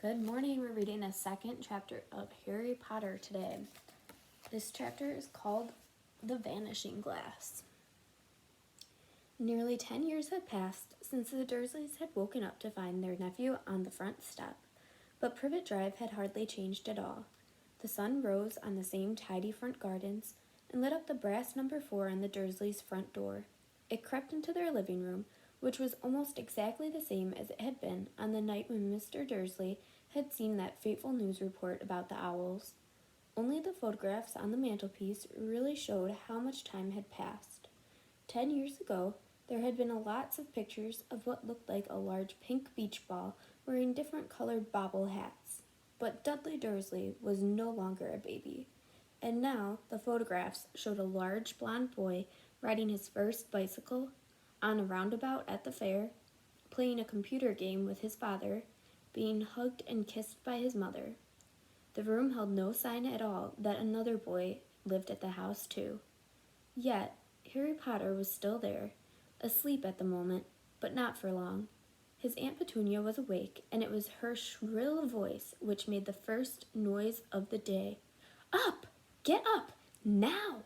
Good morning. We're reading a second chapter of Harry Potter today. This chapter is called The Vanishing Glass. Nearly 10 years had passed since the Dursleys had woken up to find their nephew on the front step, but Privet Drive had hardly changed at all. The sun rose on the same tidy front gardens and lit up the brass number 4 on the Dursleys' front door. It crept into their living room, which was almost exactly the same as it had been on the night when Mr. Dursley had seen that fateful news report about the owls. Only the photographs on the mantelpiece really showed how much time had passed. 10 years ago, there had been lots of pictures of what looked like a large pink beach ball wearing different colored bobble hats. But Dudley Dursley was no longer a baby. And now the photographs showed a large blond boy riding his first bicycle, on a roundabout at the fair, playing a computer game with his father, being hugged and kissed by his mother. The room held no sign at all that another boy lived at the house too. Yet, Harry Potter was still there, asleep at the moment, but not for long. His Aunt Petunia was awake, and it was her shrill voice which made the first noise of the day. "Up! Get up! Now!"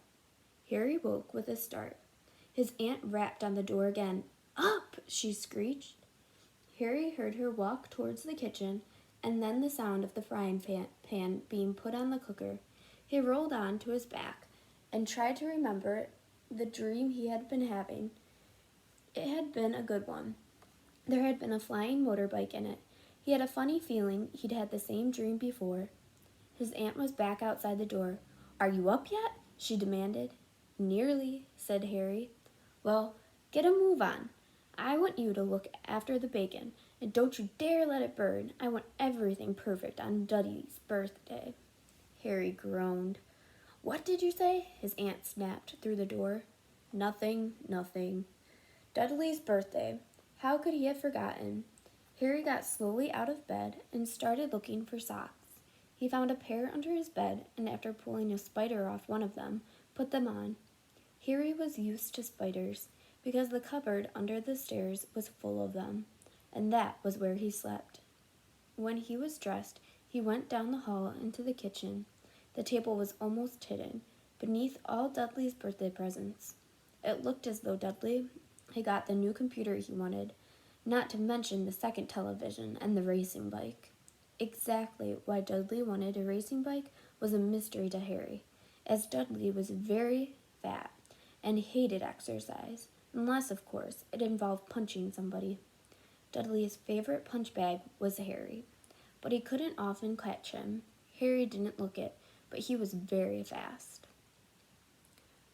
Harry woke with a start. His aunt rapped on the door again. "Up!" she screeched. Harry heard her walk towards the kitchen, and then the sound of the frying pan being put on the cooker. He rolled on to his back and tried to remember the dream he had been having. It had been a good one. There had been a flying motorbike in it. He had a funny feeling he'd had the same dream before. His aunt was back outside the door. "Are you up yet?" she demanded. "Nearly," said Harry. "Well, get a move on. I want you to look after the bacon, and don't you dare let it burn. I want everything perfect on Dudley's birthday." Harry groaned. "What did you say?" his aunt snapped through the door. Nothing. Dudley's birthday. How could he have forgotten? Harry got slowly out of bed and started looking for socks. He found a pair under his bed, and after pulling a spider off one of them, put them on. Harry was used to spiders, because the cupboard under the stairs was full of them, and that was where he slept. When he was dressed, he went down the hall into the kitchen. The table was almost hidden, beneath all Dudley's birthday presents. It looked as though Dudley had got the new computer he wanted, not to mention the second television and the racing bike. Exactly why Dudley wanted a racing bike was a mystery to Harry, as Dudley was very fat and hated exercise, unless, of course, it involved punching somebody. Dudley's favorite punch bag was Harry, but he couldn't often catch him. Harry didn't look it, but he was very fast.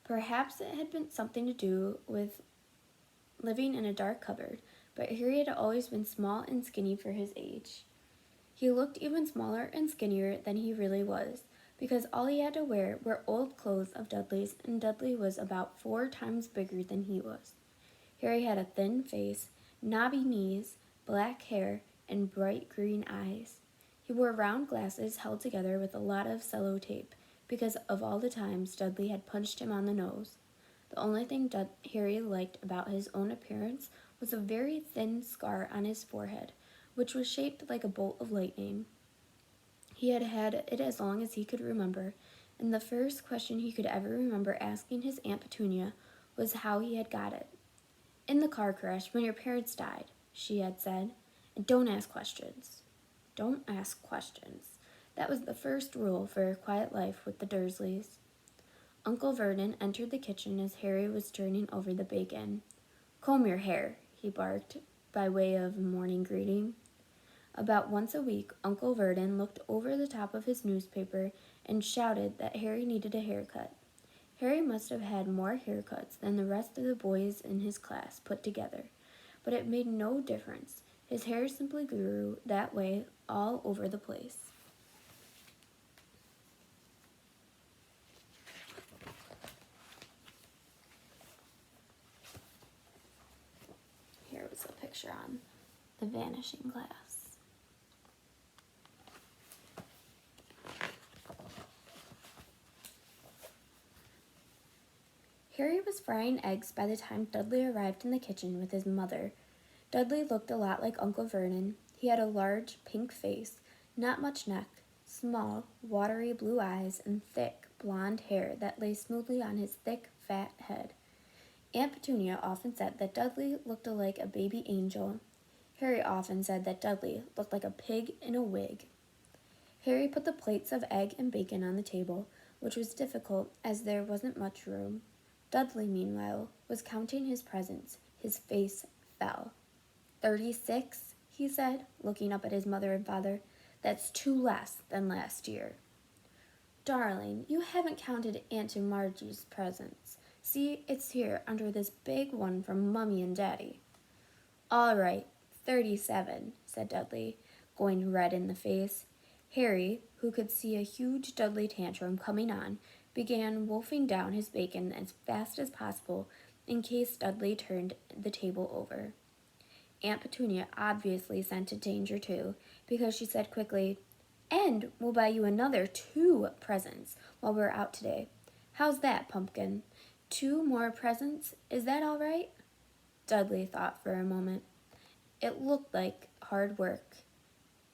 Perhaps it had been something to do with living in a dark cupboard, but Harry had always been small and skinny for his age. He looked even smaller and skinnier than he really was, because all he had to wear were old clothes of Dudley's, and Dudley was about 4 times bigger than he was. Harry had a thin face, knobby knees, black hair, and bright green eyes. He wore round glasses held together with a lot of sellotape, because of all the times Dudley had punched him on the nose. The only thing Harry liked about his own appearance was a very thin scar on his forehead, which was shaped like a bolt of lightning. He had had it as long as he could remember, and the first question he could ever remember asking his Aunt Petunia was how he had got it. "In the car crash when your parents died," she had said, "and don't ask questions." Don't ask questions. That was the first rule for a quiet life with the Dursleys. Uncle Vernon entered the kitchen as Harry was turning over the bacon. "Comb your hair," he barked, by way of morning greeting. About once a week, Uncle Vernon looked over the top of his newspaper and shouted that Harry needed a haircut. Harry must have had more haircuts than the rest of the boys in his class put together, but it made no difference. His hair simply grew that way all over the place. Here was a picture on The Vanishing Glass. Harry was frying eggs by the time Dudley arrived in the kitchen with his mother. Dudley looked a lot like Uncle Vernon. He had a large, pink face, Not much neck, small, watery blue eyes, and thick, blonde hair that lay smoothly on his thick, fat head. Aunt Petunia often said that Dudley looked like a baby angel. Harry often said that Dudley looked like a pig in a wig. Harry put the plates of egg and bacon on the table, which was difficult as there wasn't much room. Dudley, meanwhile, was counting his presents. His face fell. 36, he said, looking up at his mother and father. That's 2 less than last year. Darling, you haven't counted Aunt Margie's presents. See, it's here under this big one from Mummy and Daddy. All right, 37, said Dudley, going red in the face. Harry, who could see a huge Dudley tantrum coming on, began wolfing down his bacon as fast as possible in case Dudley turned the table over. Aunt Petunia obviously scented danger too, because she said quickly, "And we'll buy you another 2 presents while we're out today. How's that, Pumpkin? 2 more presents? Is that all right?" Dudley thought for a moment. It looked like hard work.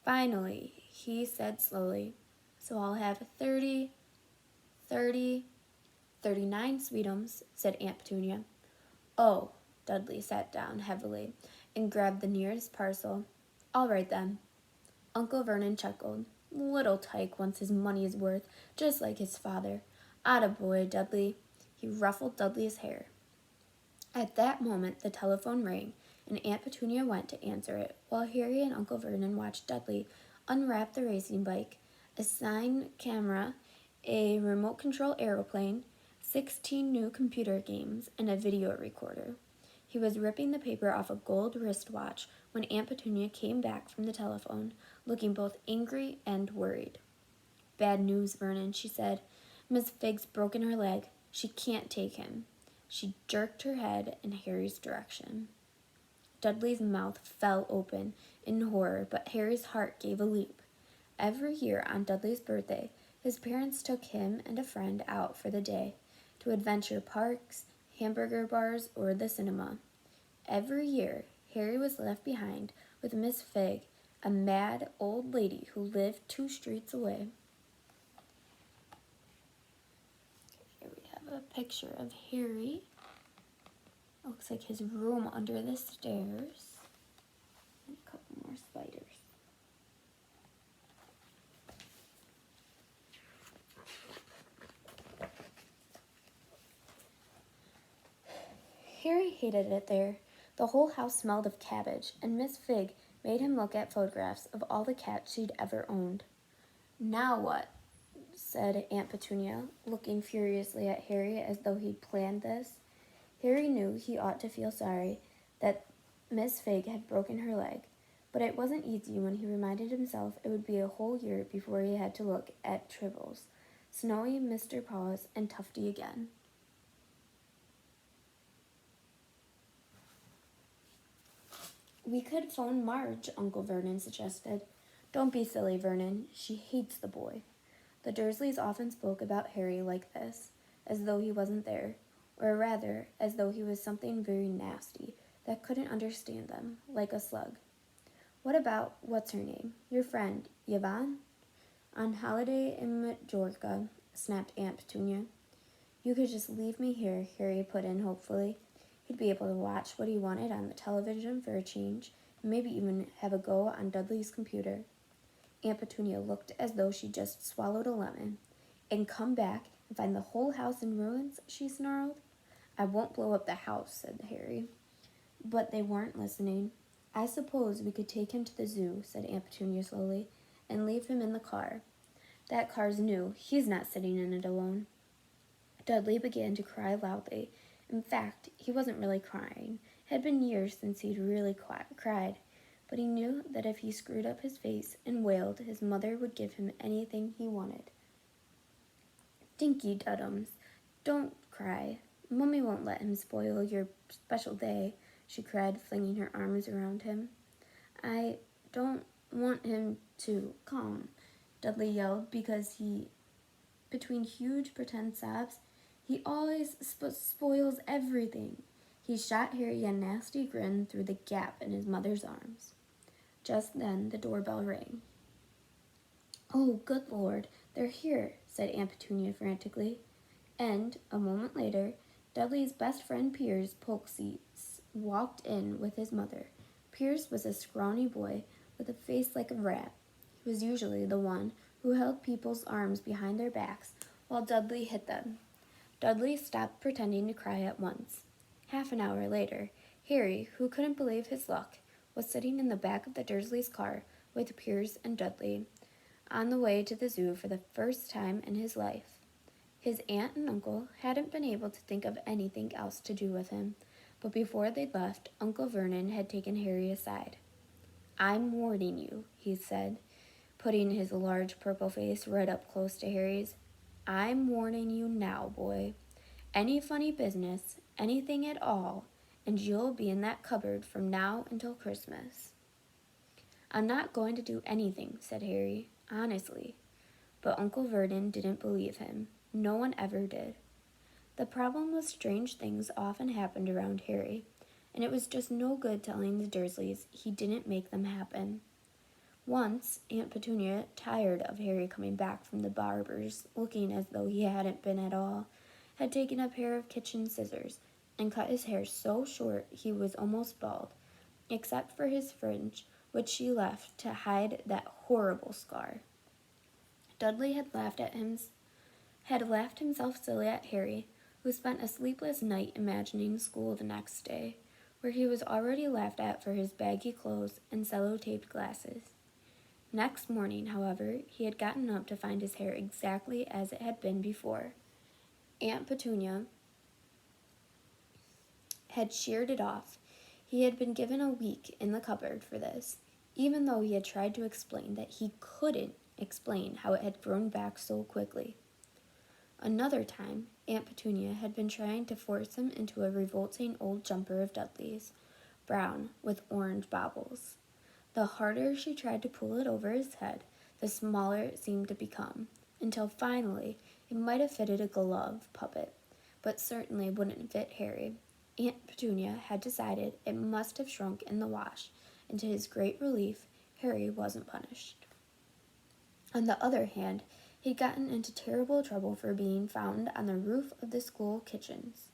Finally, he said slowly, "So I'll have 30, 39 sweetums," said Aunt Petunia. "Oh," Dudley sat down heavily and grabbed the nearest parcel. "All right then." Uncle Vernon chuckled. "Little Tyke wants his money's worth, just like his father. Attaboy, Dudley." He ruffled Dudley's hair. At that moment, the telephone rang, and Aunt Petunia went to answer it, while Harry and Uncle Vernon watched Dudley unwrap the racing bike, a sign camera, a remote control aeroplane, 16 new computer games, and a video recorder. He was ripping the paper off a gold wristwatch when Aunt Petunia came back from the telephone, looking both angry and worried. "Bad news, Vernon," she said. "Miss Figg's broken her leg. She can't take him." She jerked her head in Harry's direction. Dudley's mouth fell open in horror, but Harry's heart gave a leap. Every year on Dudley's birthday, his parents took him and a friend out for the day to adventure parks, hamburger bars, or the cinema. Every year, Harry was left behind with Miss Figg, a mad old lady who lived 2 streets away. Here we have a picture of Harry. Looks like his room under the stairs. And a couple more spiders. Harry hated it there. The whole house smelled of cabbage, and Miss Figg made him look at photographs of all the cats she'd ever owned. "Now what?" said Aunt Petunia, looking furiously at Harry as though he'd planned this. Harry knew he ought to feel sorry that Miss Figg had broken her leg, but it wasn't easy when he reminded himself it would be a whole year before he had to look at Tribbles, Snowy, Mr. Paws, and Tufty again. "We could phone Marge," Uncle Vernon suggested. "Don't be silly, Vernon. She hates the boy." The Dursleys often spoke about Harry like this, as though he wasn't there, or rather, as though he was something very nasty that couldn't understand them, like a slug. "What about, what's-her-name, your friend, Yvonne?" "On holiday in Majorca," snapped Aunt Petunia. "You could just leave me here," Harry put in hopefully. He'd be able to watch what he wanted on the television for a change, and maybe even have a go on Dudley's computer. Aunt Petunia looked as though she'd just swallowed a lemon. "And come back and find the whole house in ruins?" she snarled. "I won't blow up the house," said Harry. But they weren't listening. "I suppose we could take him to the zoo," said Aunt Petunia slowly, "and leave him in the car. That car's new. He's not sitting in it alone." Dudley began to cry loudly. In fact, he wasn't really crying. It had been years since he'd really cried, but he knew that if he screwed up his face and wailed, his mother would give him anything he wanted. "Dinky Duddums, don't cry. Mummy won't let him spoil your special day," she cried, flinging her arms around him. "I don't want him to come," Dudley yelled, between huge pretend sobs, "he always spoils everything." He shot Harry a nasty grin through the gap in his mother's arms. Just then the doorbell rang. "Oh, good Lord, they're here," said Aunt Petunia frantically. And, a moment later, Dudley's best friend Piers Polkseats walked in with his mother. Piers was a scrawny boy with a face like a rat. He was usually the one who held people's arms behind their backs while Dudley hit them. Dudley stopped pretending to cry at once. Half an hour later, Harry, who couldn't believe his luck, was sitting in the back of the Dursleys' car with Piers and Dudley, on the way to the zoo for the first time in his life. His aunt and uncle hadn't been able to think of anything else to do with him, but before they left, Uncle Vernon had taken Harry aside. "I'm warning you," he said, putting his large purple face right up close to Harry's. "I'm warning you now, boy. Any funny business, anything at all, and you'll be in that cupboard from now until Christmas." "I'm not going to do anything," said Harry, honestly. But Uncle Vernon didn't believe him. No one ever did. The problem was strange things often happened around Harry, and it was just no good telling the Dursleys he didn't make them happen. Once, Aunt Petunia, tired of Harry coming back from the barber's looking as though he hadn't been at all, had taken a pair of kitchen scissors and cut his hair so short he was almost bald, except for his fringe, which she left to hide that horrible scar. Dudley had laughed himself silly at Harry, who spent a sleepless night imagining school the next day, where he was already laughed at for his baggy clothes and cello-taped glasses. Next morning, however, he had gotten up to find his hair exactly as it had been before. Aunt Petunia had sheared it off. He had been given a week in the cupboard for this, even though he had tried to explain that he couldn't explain how it had grown back so quickly. Another time, Aunt Petunia had been trying to force him into a revolting old jumper of Dudley's, brown with orange baubles. The harder she tried to pull it over his head, the smaller it seemed to become, until finally it might have fitted a glove puppet, but certainly wouldn't fit Harry. Aunt Petunia had decided it must have shrunk in the wash, and to his great relief, Harry wasn't punished. On the other hand, he'd gotten into terrible trouble for being found on the roof of the school kitchens.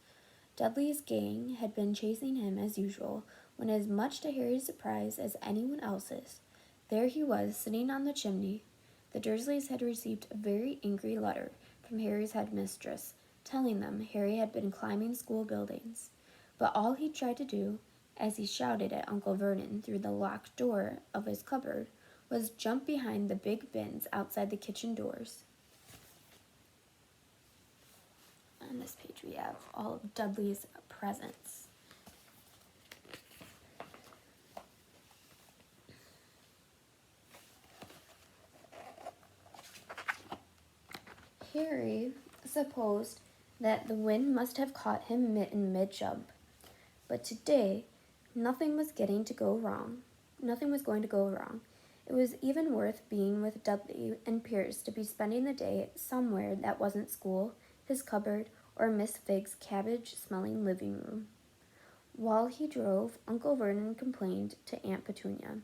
Dudley's gang had been chasing him as usual, when, as much to Harry's surprise as anyone else's, there he was sitting on the chimney. The Dursleys had received a very angry letter from Harry's headmistress, telling them Harry had been climbing school buildings. But all he tried to do, as he shouted at Uncle Vernon through the locked door of his cupboard, was jump behind the big bins outside the kitchen doors. On this page we have all of Dudley's presents. Harry supposed that the wind must have caught him in mid-jump. But today, nothing was going to go wrong. It was even worth being with Dudley and Piers to be spending the day somewhere that wasn't school, his cupboard, or Miss Fig's cabbage-smelling living room. While he drove, Uncle Vernon complained to Aunt Petunia.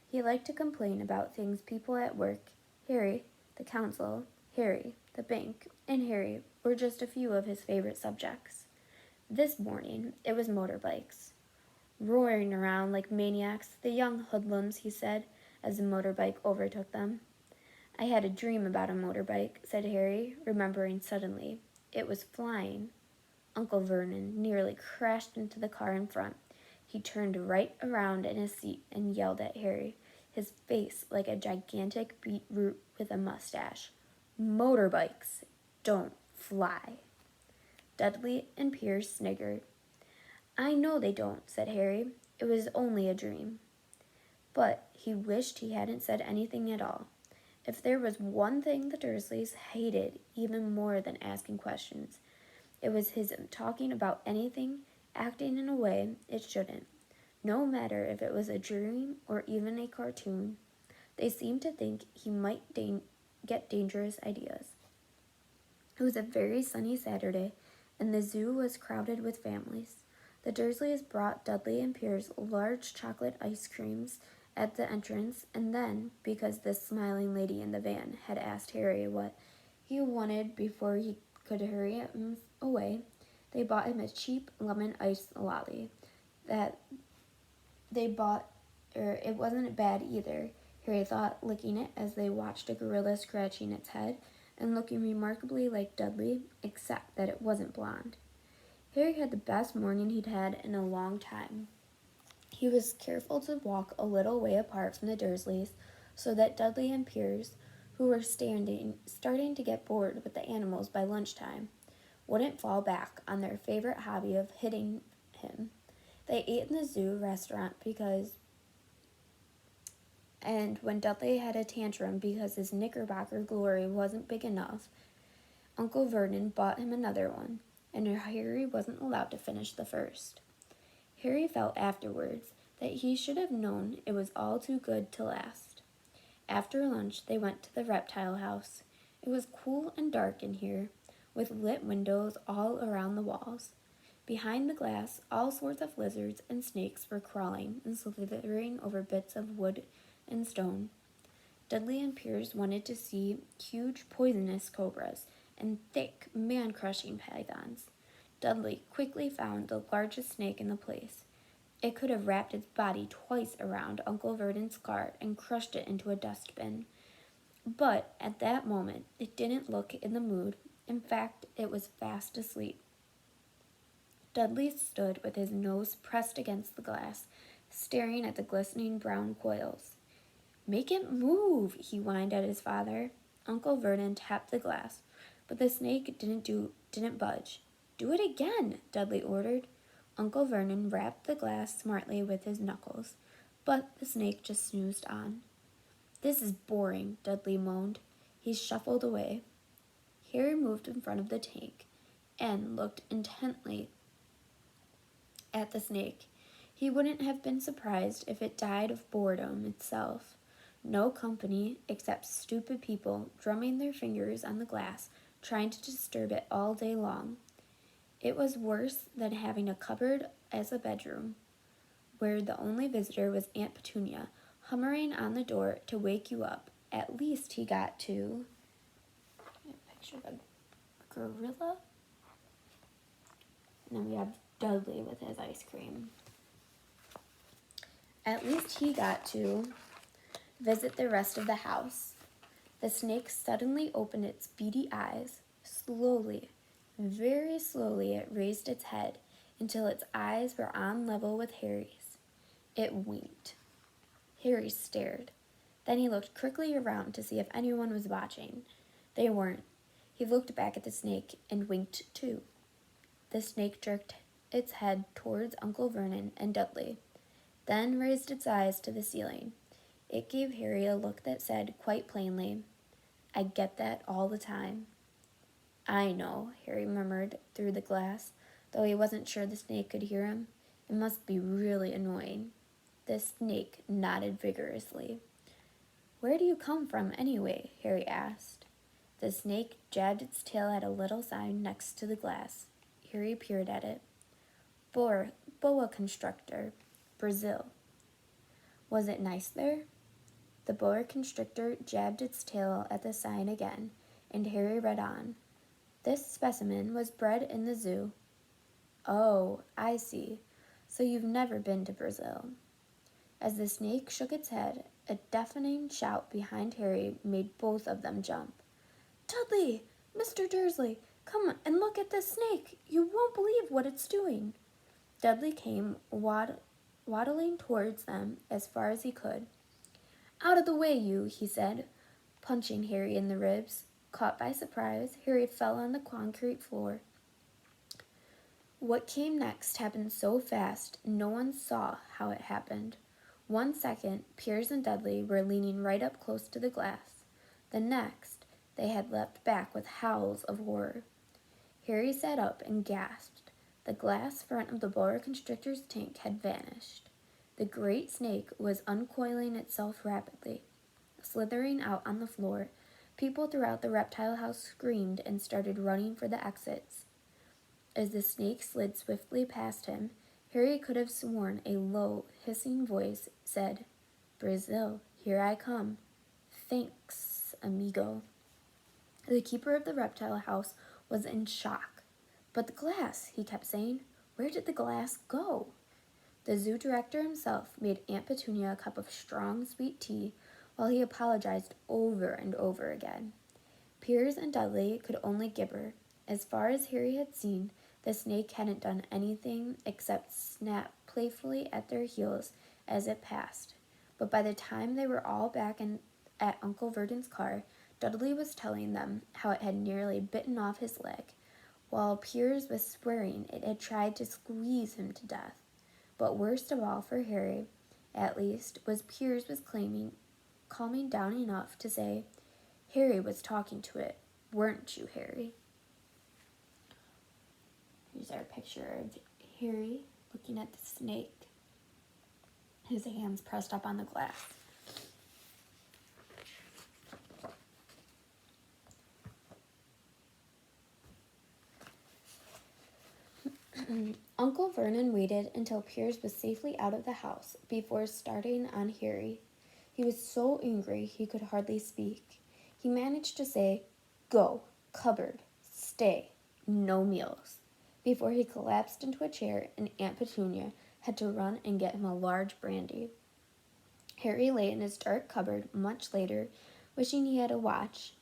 He liked to complain about things people at work. Harry, the council, Harry, the bank, and Harry were just a few of his favorite subjects. This morning, it was motorbikes. "Roaring around like maniacs, the young hoodlums," he said, as the motorbike overtook them. "I had a dream about a motorbike," said Harry, remembering suddenly. It was flying. Uncle Vernon nearly crashed into the car in front. He turned right around in his seat and yelled at Harry, his face like a gigantic beetroot with a mustache. "Motorbikes don't fly." Dudley and Piers sniggered. "I know they don't," said Harry. "It was only a dream." But he wished he hadn't said anything at all. If there was one thing the Dursleys hated even more than asking questions, it was his talking about anything, acting in a way it shouldn't, no matter if it was a dream or even a cartoon. They seemed to think he might get dangerous ideas. It was a very sunny Saturday, and the zoo was crowded with families. The Dursleys brought Dudley and Piers large chocolate ice creams at the entrance, and then, because this smiling lady in the van had asked Harry what he wanted before he could hurry him away, they bought him a cheap lemon ice lolly that they bought, it wasn't bad either, Harry thought, licking it as they watched a gorilla scratching its head and looking remarkably like Dudley, except that it wasn't blonde. Harry had the best morning he'd had in a long time. He was careful to walk a little way apart from the Dursleys so that Dudley and Piers, who were starting to get bored with the animals by lunchtime, wouldn't fall back on their favorite hobby of hitting him. They ate in the zoo restaurant and when Dudley had a tantrum because his Knickerbocker glory wasn't big enough, Uncle Vernon bought him another one, and Harry wasn't allowed to finish the first. Harry felt afterwards that he should have known it was all too good to last. After lunch, they went to the reptile house. It was cool and dark in here, with lit windows all around the walls. Behind the glass, all sorts of lizards and snakes were crawling and slithering over bits of wood and stone. Dudley and Piers wanted to see huge poisonous cobras and thick, man-crushing pythons. Dudley quickly found the largest snake in the place. It could have wrapped its body twice around Uncle Vernon's cart and crushed it into a dustbin. But at that moment, it didn't look in the mood. In fact, it was fast asleep. Dudley stood with his nose pressed against the glass, staring at the glistening brown coils. "Make it move," he whined at his father. Uncle Vernon tapped the glass, but the snake didn't budge. "Do it again," Dudley ordered. Uncle Vernon rapped the glass smartly with his knuckles, but the snake just snoozed on. "This is boring," Dudley moaned. He shuffled away. Harry moved in front of the tank and looked intently at the snake. He wouldn't have been surprised if it died of boredom itself. No company except stupid people drumming their fingers on the glass, trying to disturb it all day long. It was worse than having a cupboard as a bedroom, where the only visitor was Aunt Petunia, hammering on the door to wake you up. At least he got to... Picture of a gorilla. And then we have Dudley with his ice cream. At least he got to visit the rest of the house. The snake suddenly opened its beady eyes. Slowly, very slowly, it raised its head until its eyes were on level with Harry's. It winked. Harry stared. Then he looked quickly around to see if anyone was watching. They weren't. He looked back at the snake and winked too. The snake jerked its head towards Uncle Vernon and Dudley, then raised its eyes to the ceiling. It gave Harry a look that said quite plainly, "I get that all the time." "I know," Harry murmured through the glass, though he wasn't sure the snake could hear him. "It must be really annoying." The snake nodded vigorously. "Where do you come from, anyway?" Harry asked. The snake jabbed its tail at a little sign next to the glass. Harry peered at it. Boa constrictor, Brazil." "Was it nice there?" The boa constrictor jabbed its tail at the sign again, and Harry read on. "This specimen was bred in the zoo." "Oh, I see. So you've never been to Brazil." As the snake shook its head, a deafening shout behind Harry made both of them jump. "Dudley! Mr. Dursley! Come and look at this snake! You won't believe what it's doing!" Dudley came waddling towards them as far as he could. "Out of the way, you," he said, punching Harry in the ribs. Caught by surprise, Harry fell on the concrete floor. What came next happened so fast, no one saw how it happened. 1 second, Piers and Dudley were leaning right up close to the glass. The next, they had leapt back with howls of horror. Harry sat up and gasped. The glass front of the boa constrictor's tank had vanished. The great snake was uncoiling itself rapidly. Slithering out on the floor, people throughout the reptile house screamed and started running for the exits. As the snake slid swiftly past him, Harry could have sworn a low, hissing voice said, Brazil, here I come. Thanks, amigo. The keeper of the reptile house was in shock. But the glass, he kept saying. Where did the glass go? The zoo director himself made Aunt Petunia a cup of strong, sweet tea while he apologized over and over again. Piers and Dudley could only gibber. As far as Harry had seen, the snake hadn't done anything except snap playfully at their heels as it passed. But by the time they were all back at Uncle Verdon's car, Dudley was telling them how it had nearly bitten off his leg, while Piers was swearing it had tried to squeeze him to death. But worst of all for Harry, at least, was Piers was calming down enough to say, Harry was talking to it, weren't you, Harry? Here's our picture of Harry looking at the snake, his hands pressed up on the glass. Uncle Vernon waited until Piers was safely out of the house before starting on Harry. He was so angry he could hardly speak. He managed to say, Go, cupboard, stay, no meals, before he collapsed into a chair and Aunt Petunia had to run and get him a large brandy. Harry lay in his dark cupboard much later, wishing he had a watch.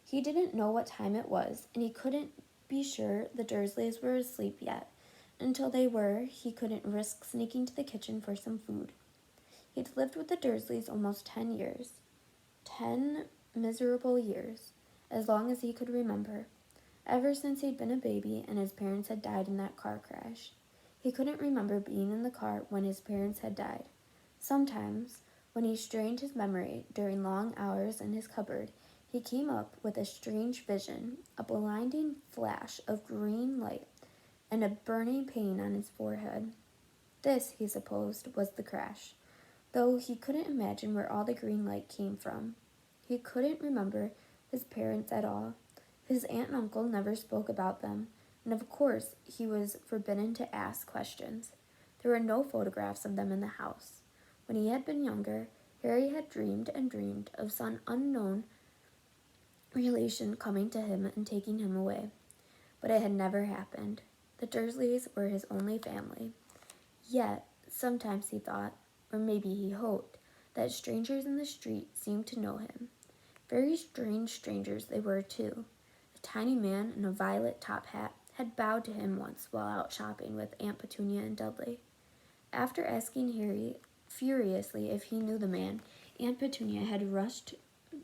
He didn't know what time it was, and he couldn't be sure the Dursleys were asleep yet. Until they were, he couldn't risk sneaking to the kitchen for some food. He'd lived with the Dursleys almost 10 years. 10 miserable years, as long as he could remember. Ever since he'd been a baby and his parents had died in that car crash. He couldn't remember being in the car when his parents had died. Sometimes, when he strained his memory during long hours in his cupboard, he came up with a strange vision, a blinding flash of green light, and a burning pain on his forehead. This, he supposed, was the crash, though he couldn't imagine where all the green light came from. He couldn't remember his parents at all. His aunt and uncle never spoke about them, and of course he was forbidden to ask questions. There were no photographs of them in the house. When he had been younger, Harry had dreamed and dreamed of some unknown relation coming to him and taking him away. But it had never happened. The Dursleys were his only family. Yet, sometimes he thought, or maybe he hoped, that strangers in the street seemed to know him. Very strange strangers they were, too. A tiny man in a violet top hat had bowed to him once while out shopping with Aunt Petunia and Dudley. After asking Harry furiously if he knew the man, Aunt Petunia had rushed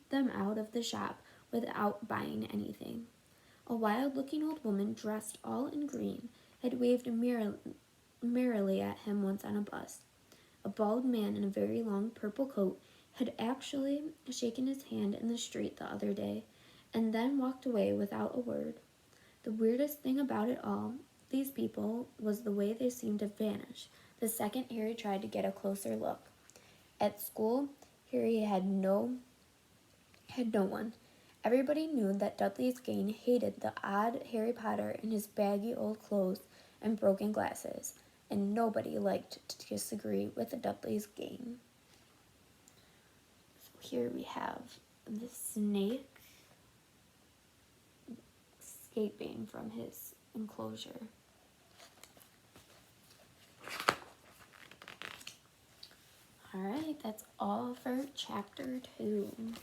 them out of the shop without buying anything. A wild-looking old woman dressed all in green had waved merrily at him once on a bus. A bald man in a very long purple coat had actually shaken his hand in the street the other day, and then walked away without a word. The weirdest thing about it all, these people, was the way they seemed to vanish the second Harry tried to get a closer look. At school, Harry had no one. Everybody knew that Dudley's gang hated the odd Harry Potter in his baggy old clothes and broken glasses, and nobody liked to disagree with the Dudley's gang. So here we have the snake escaping from his enclosure. Alright, that's all for chapter 2.